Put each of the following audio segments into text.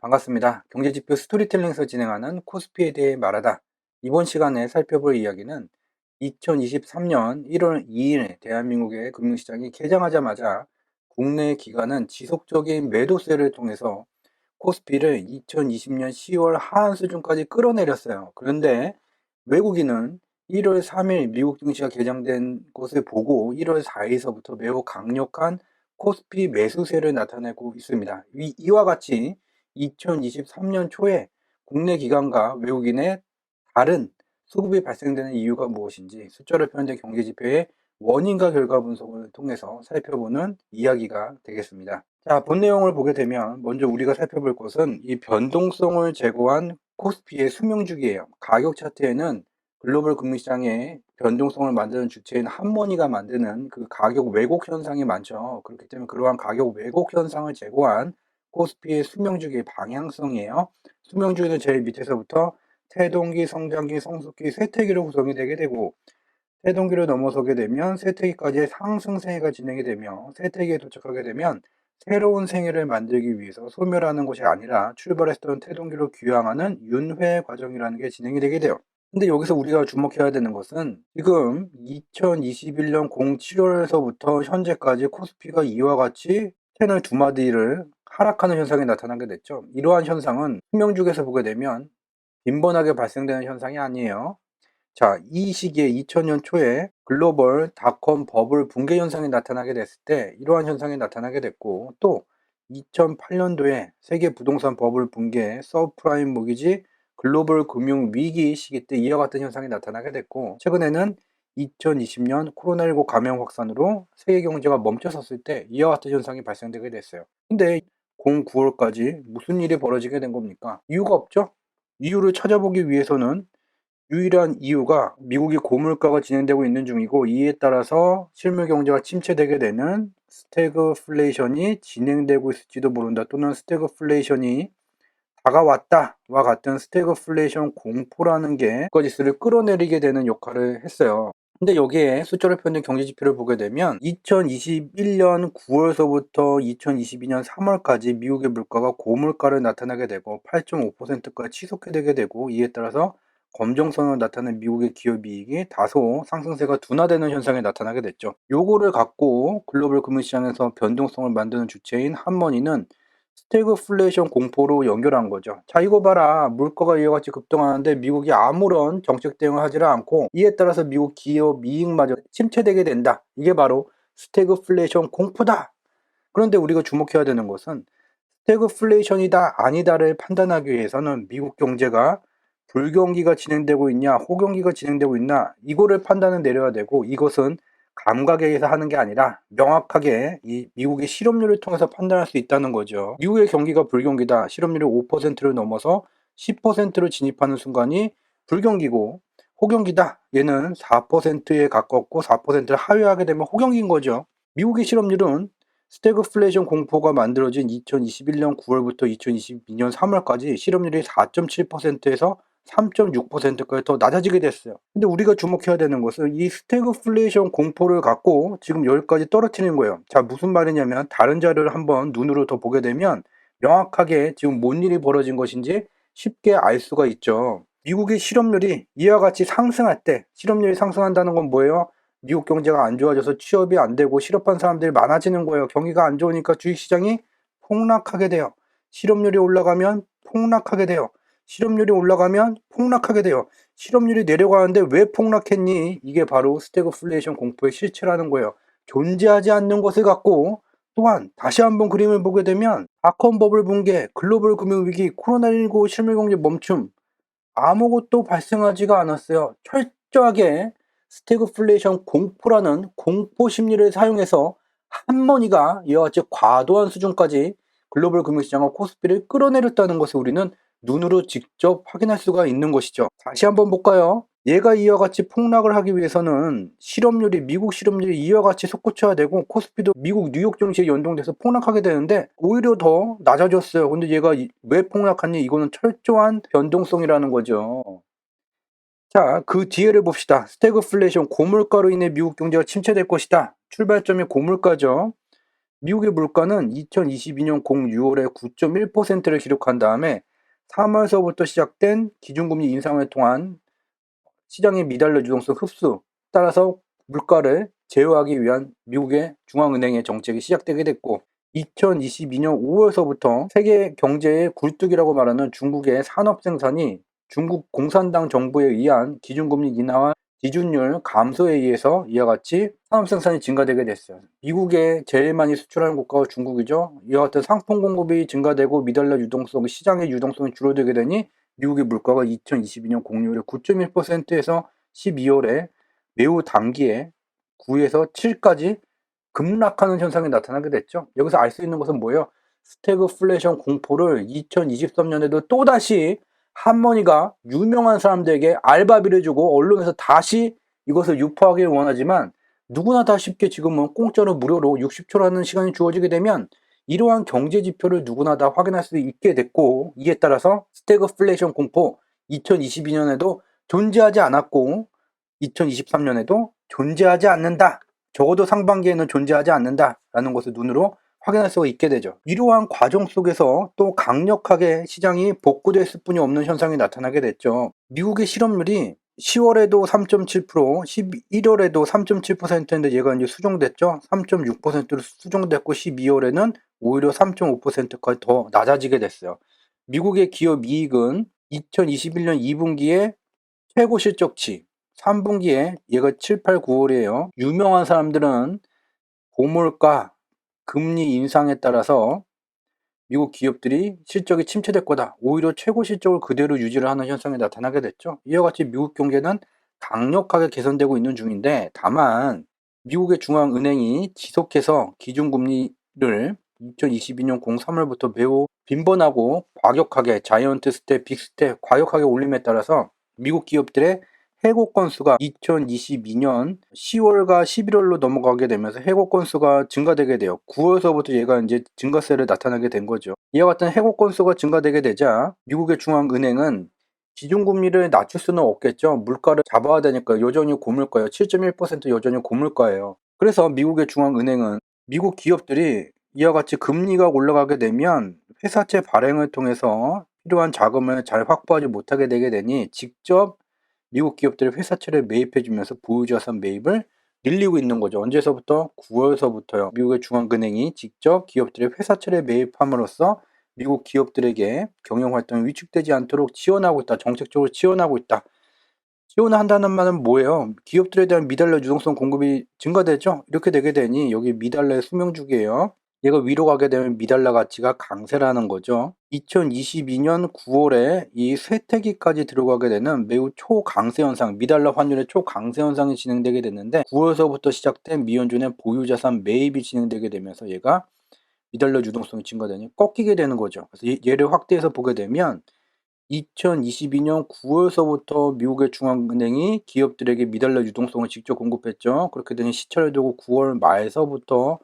반갑습니다. 경제지표 스토리텔링에서 진행하는 코스피에 대해 말하다. 이번 시간에 살펴볼 이야기는 2023년 1월 2일 대한민국의 금융시장이 개장하자마자 국내 기관은 지속적인 매도세를 통해서 코스피를 2020년 10월 하한 수준까지 끌어내렸어요. 그런데 외국인은 1월 3일 미국 증시가 개장된 것을 보고 1월 4일서부터 매우 강력한 코스피 매수세를 나타내고 있습니다. 이와 같이 2023년 초에 국내 기관과 외국인의 다른 수급이 발생되는 이유가 무엇인지 숫자로 표현된 경제 지표의 원인과 결과 분석을 통해서 살펴보는 이야기가 되겠습니다. 자, 본 내용을 보게 되면 먼저 우리가 살펴볼 것은 이 변동성을 제거한 코스피의 수명주기예요. 가격 차트에는 글로벌 금융시장의 변동성을 만드는 주체인 한머니가 만드는 그 가격 왜곡 현상이 많죠. 그렇기 때문에 그러한 가격 왜곡 현상을 제거한 코스피의 수명주기의 방향성이에요. 수명주기는 제일 밑에서부터 태동기, 성장기, 성숙기, 쇠퇴기로 구성이 되게 되고, 태동기를 넘어서게 되면 쇠퇴기까지의 상승세가 진행이 되며, 쇠퇴기에 도착하게 되면 새로운 생애를 만들기 위해서 소멸하는 것이 아니라 출발했던 태동기로 귀향하는 윤회 과정이라는 게 진행이 되게 돼요. 근데 여기서 우리가 주목해야 되는 것은 지금 2021년 07월에서부터 현재까지 코스피가 이와 같이 채널 두 마디를 하락하는 현상이 나타나게 됐죠. 이러한 현상은 수명주기에서 보게 되면 빈번하게 발생되는 현상이 아니에요. 자, 이 시기에 2000년 초에 글로벌 닷컴 버블 붕괴 현상이 나타나게 됐을 때 이러한 현상이 나타나게 됐고, 또 2008년도에 세계 부동산 버블 붕괴, 서프라임 모기지 글로벌 금융 위기 시기 때 이와 같은 현상이 나타나게 됐고, 최근에는 2020년 코로나19 감염 확산으로 세계 경제가 멈춰섰을 때 이와 같은 현상이 발생되게 됐어요. 근데 09월까지 무슨 일이 벌어지게 된 겁니까? 이유가 없죠? 이유를 찾아보기 위해서는 유일한 이유가 미국이 고물가가 진행되고 있는 중이고, 이에 따라서 실물 경제가 침체되게 되는 스태그플레이션이 진행되고 있을지도 모른다, 또는 스태그플레이션이 다가왔다와 같은 스태그플레이션 공포라는 게 국가지수를 끌어내리게 되는 역할을 했어요. 근데 여기에 숫자로 표현된 경제지표를 보게 되면 2021년 9월서부터 2022년 3월까지 미국의 물가가 고물가를 나타나게 되고 8.5%까지 치솟게 되고, 이에 따라서 검정선을 나타낸 미국의 기업이익이 다소 상승세가 둔화되는 현상이 나타나게 됐죠. 요거를 갖고 글로벌 금융시장에서 변동성을 만드는 주체인 한머니는 스태그플레이션 공포로 연결한 거죠. 자, 이거 봐라. 물가가 이와 같이 급등하는데 미국이 아무런 정책 대응을 하지를 않고, 이에 따라서 미국 기업 이익마저 침체되게 된다. 이게 바로 스태그플레이션 공포다. 그런데 우리가 주목해야 되는 것은 스태그플레이션이다 아니다를 판단하기 위해서는 미국 경제가 불경기가 진행되고 있냐 호경기가 진행되고 있나 이거를 판단을 내려야 되고, 이것은 감각에 의해서 하는 게 아니라 명확하게 이 미국의 실업률을 통해서 판단할 수 있다는 거죠. 미국의 경기가 불경기다, 실업률이 5%를 넘어서 10%로 진입하는 순간이 불경기고, 호경기다, 얘는 4%에 가깝고 4%를 하회하게 되면 호경기인 거죠. 미국의 실업률은 스태그플레이션 공포가 만들어진 2021년 9월부터 2022년 3월까지 실업률이 4.7%에서 3.6%까지 더 낮아지게 됐어요. 근데 우리가 주목해야 되는 것은 이 스태그플레이션 공포를 갖고 지금 여기까지 떨어뜨리는 거예요. 자, 무슨 말이냐면 다른 자료를 한번 눈으로 더 보게 되면 명확하게 지금 뭔 일이 벌어진 것인지 쉽게 알 수가 있죠. 미국의 실업률이 이와 같이 상승할 때, 실업률이 상승한다는 건 뭐예요? 미국 경제가 안 좋아져서 취업이 안 되고 실업한 사람들이 많아지는 거예요. 경기가 안 좋으니까 주식시장이 폭락하게 돼요. 실업률이 올라가면 폭락하게 돼요. 실업률이 올라가면 폭락하게 돼요. 실업률이 내려가는데 왜 폭락했니? 이게 바로 스태그플레이션 공포의 실체라는 거예요. 존재하지 않는 것을 갖고, 또한 다시 한번 그림을 보게 되면 닷컴 버블 붕괴, 글로벌 금융위기, 코로나19 실물경제 멈춤, 아무것도 발생하지가 않았어요. 철저하게 스태그플레이션 공포라는 공포 심리를 사용해서 한머니가 이와 같이 과도한 수준까지 글로벌 금융시장과 코스피를 끌어내렸다는 것을 우리는 눈으로 직접 확인할 수가 있는 것이죠. 다시 한번 볼까요? 얘가 이와 같이 폭락을 하기 위해서는 미국 실업률이 이와 같이 솟구쳐야 되고, 코스피도 미국 뉴욕 증시에 연동돼서 폭락하게 되는데 오히려 더 낮아졌어요. 근데 얘가 왜 폭락하니? 이거는 철저한 변동성이라는 거죠. 자, 그 뒤에를 봅시다. 스태그플레이션 고물가로 인해 미국 경제가 침체될 것이다. 출발점이 고물가죠. 미국의 물가는 2022년 6월에 9.1%를 기록한 다음에 3월서부터 시작된 기준금리 인상을 통한 시장의 미달러 유동성 흡수 따라서 물가를 제어하기 위한 미국의 중앙은행의 정책이 시작되게 됐고, 2022년 5월서부터 세계 경제의 굴뚝이라고 말하는 중국의 산업 생산이 중국 공산당 정부에 의한 기준금리 인하와 기준율 감소에 의해서 이와 같이 산업 생산이 증가되게 됐어요. 미국에 제일 많이 수출하는 국가가 중국이죠. 이와 같은 상품 공급이 증가되고 미달러 유동성, 시장의 유동성이 줄어들게 되니 미국의 물가가 2022년 공휴일에 9.1%에서 12월에 매우 단기에 9에서 7까지 급락하는 현상이 나타나게 됐죠. 여기서 알 수 있는 것은 뭐예요? 스태그플레이션 공포를 2023년에도 또다시 할머니가 유명한 사람들에게 알바비를 주고 언론에서 다시 이것을 유포하길 원하지만, 누구나 다 쉽게 지금은 공짜로 무료로 60초라는 시간이 주어지게 되면 이러한 경제 지표를 누구나 다 확인할 수 있게 됐고, 이에 따라서 스태그플레이션 공포 2022년에도 존재하지 않았고 2023년에도 존재하지 않는다. 적어도 상반기에는 존재하지 않는다라는 것을 눈으로 확인할 수가 있게 되죠. 이러한 과정 속에서 또 강력하게 시장이 복구됐을 뿐이 없는 현상이 나타나게 됐죠. 미국의 실업률이 10월에도 3.7%, 11월에도 3.7%인데 얘가 이제 수정됐죠. 3.6%로 수정됐고 12월에는 오히려 3.5%까지 더 낮아지게 됐어요. 미국의 기업 이익은 2021년 2분기에 최고 실적치, 3분기에 얘가 7, 8, 9월이에요. 유명한 사람들은 고물가, 금리 인상에 따라서 미국 기업들이 실적이 침체될 거다. 오히려 최고 실적을 그대로 유지를 하는 현상이 나타나게 됐죠. 이와 같이 미국 경제는 강력하게 개선되고 있는 중인데, 다만 미국의 중앙은행이 지속해서 기준금리를 2022년 03월부터 매우 빈번하고 과격하게 자이언트 스텝, 빅스텝 과격하게 올림에 따라서 미국 기업들의 해고 건수가 2022년 10월과 11월로 넘어가게 되면서 해고 건수가 증가되게 돼요. 9월서부터 얘가 이제 증가세를 나타나게 된 거죠. 이와 같은 해고 건수가 증가되게 되자 미국의 중앙은행은 기준금리를 낮출 수는 없겠죠. 물가를 잡아야 되니까. 여전히 고물가예요. 7.1% 여전히 고물가예요. 그래서 미국의 중앙은행은 미국 기업들이 이와 같이 금리가 올라가게 되면 회사채 발행을 통해서 필요한 자금을 잘 확보하지 못하게 되게 되니 직접 미국 기업들이 회사채를 매입해주면서 보유자산 매입을 늘리고 있는 거죠. 언제서부터? 9월서부터요. 미국의 중앙은행이 직접 기업들의 회사채를 매입함으로써 미국 기업들에게 경영활동이 위축되지 않도록 지원하고 있다. 정책적으로 지원하고 있다. 지원을 한다는 말은 뭐예요? 기업들에 대한 미달러 유동성 공급이 증가되죠? 이렇게 되게 되니 여기 미달러의 수명주기예요. 얘가 위로 가게 되면 미달러 가치가 강세라는 거죠. 2022년 9월에 이 쇠퇴기까지 들어가게 되는 매우 초강세 현상, 미달러 환율의 초강세 현상이 진행되게 됐는데, 9월서부터 시작된 미연준의 보유자산 매입이 진행되게 되면서 얘가 미달러 유동성이 증가되니 꺾이게 되는 거죠. 그래서 얘를 확대해서 보게 되면 2022년 9월서부터 미국의 중앙은행이 기업들에게 미달러 유동성을 직접 공급했죠. 그렇게 되니 시차를 두고 9월 말서부터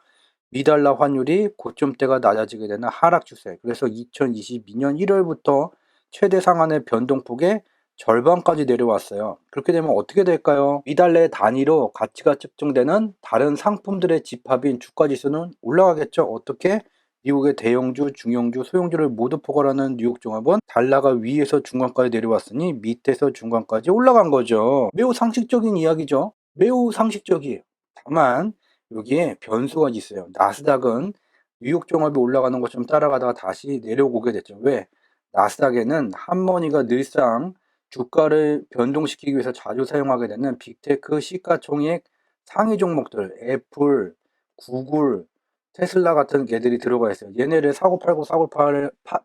미달러 환율이 고점대가 낮아지게 되는 하락 추세. 그래서 2022년 1월부터 최대 상한의 변동폭의 절반까지 내려왔어요. 그렇게 되면 어떻게 될까요? 미달러의 단위로 가치가 측정되는 다른 상품들의 집합인 주가지수는 올라가겠죠. 어떻게? 미국의 대형주, 중형주, 소형주를 모두 포괄하는 뉴욕종합은 달러가 위에서 중간까지 내려왔으니 밑에서 중간까지 올라간 거죠. 매우 상식적인 이야기죠. 매우 상식적이에요. 다만 여기에 변수가 있어요. 나스닥은 뉴욕 종합이 올라가는 것처럼 따라가다가 다시 내려오게 됐죠. 왜? 나스닥에는 할머니가 늘상 주가를 변동시키기 위해서 자주 사용하게 되는 빅테크 시가총액 상위 종목들, 애플, 구글, 테슬라 같은 개들이 들어가 있어요. 얘네를 사고 팔고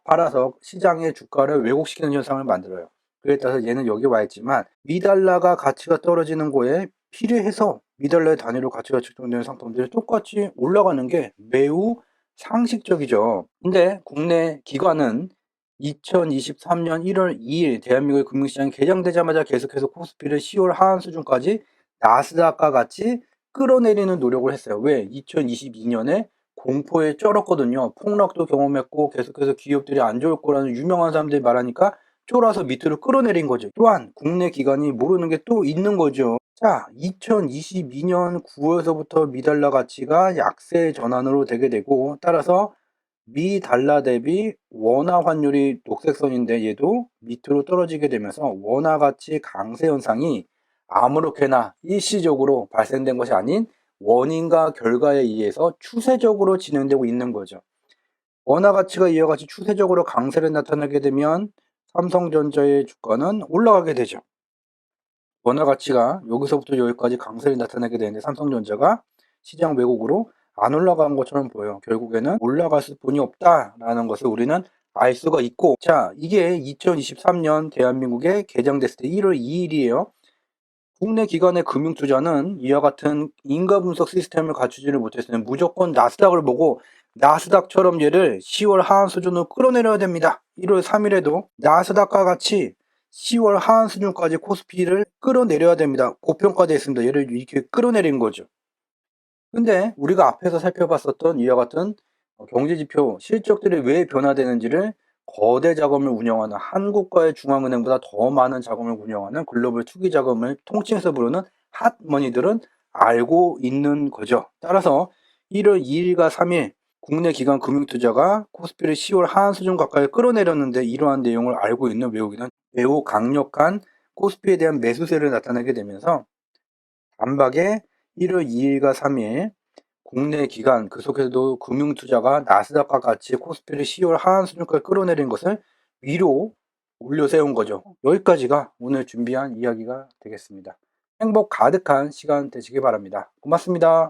팔아서 시장의 주가를 왜곡시키는 현상을 만들어요. 그에 따라서 얘는 여기 와 있지만 미달러가 가치가 떨어지는 거에 필요해서 미달러의 단위로 가치가 측정되는 상품들이 똑같이 올라가는 게 매우 상식적이죠. 근데 국내 기관은 2023년 1월 2일 대한민국의 금융시장이 개장되자마자 계속해서 코스피를 10월 하한 수준까지 나스닥과 같이 끌어내리는 노력을 했어요. 왜? 2022년에 공포에 쩔었거든요. 폭락도 경험했고 계속해서 기업들이 안 좋을 거라는 유명한 사람들이 말하니까 쫄아서 밑으로 끌어내린 거죠. 또한 국내 기관이 모르는 게 또 있는 거죠. 자, 2022년 9월서부터 미달러 가치가 약세 전환으로 되게 되고, 따라서 미달러 대비 원화 환율이 녹색선인데 얘도 밑으로 떨어지게 되면서 원화 가치 강세 현상이 아무렇게나 일시적으로 발생된 것이 아닌 원인과 결과에 의해서 추세적으로 진행되고 있는 거죠. 원화 가치가 이와 같이 추세적으로 강세를 나타나게 되면 삼성전자의 주가는 올라가게 되죠. 원화 가치가 여기서부터 여기까지 강세를 나타나게 되는데 삼성전자가 시장 왜곡으로 안 올라간 것처럼 보여요. 결국에는 올라갈 수뿐이 없다라는 것을 우리는 알 수가 있고, 자, 이게 2023년 대한민국에 개장됐을 때 1월 2일이에요. 국내 기관의 금융투자는 이와 같은 인가 분석 시스템을 갖추지를 못했으면 무조건 나스닥을 보고 나스닥처럼 얘를 10월 하한 수준으로 끌어내려야 됩니다. 1월 3일에도 나스닥과 같이 10월 하한 수준까지 코스피를 끌어내려야 됩니다. 고평가되어 있습니다. 얘를 이렇게 끌어내린 거죠. 근데 우리가 앞에서 살펴봤었던 이와 같은 경제지표 실적들이 왜 변화되는지를 거대 자금을 운영하는 한국과의 중앙은행보다 더 많은 자금을 운영하는 글로벌 투기 자금을 통칭해서 부르는 핫머니들은 알고 있는 거죠. 따라서 1월 2일과 3일 국내 기관 금융투자가 코스피를 10월 하한 수준 가까이 끌어내렸는데, 이러한 내용을 알고 있는 외국인은 매우 강력한 코스피에 대한 매수세를 나타내게 되면서 단박에 1월 2일과 3일 국내 기관, 그 속에서도 금융투자가 나스닥과 같이 코스피를 10월 하한 수준까지 끌어내린 것을 위로 올려 세운 거죠. 여기까지가 오늘 준비한 이야기가 되겠습니다. 행복 가득한 시간 되시기 바랍니다. 고맙습니다.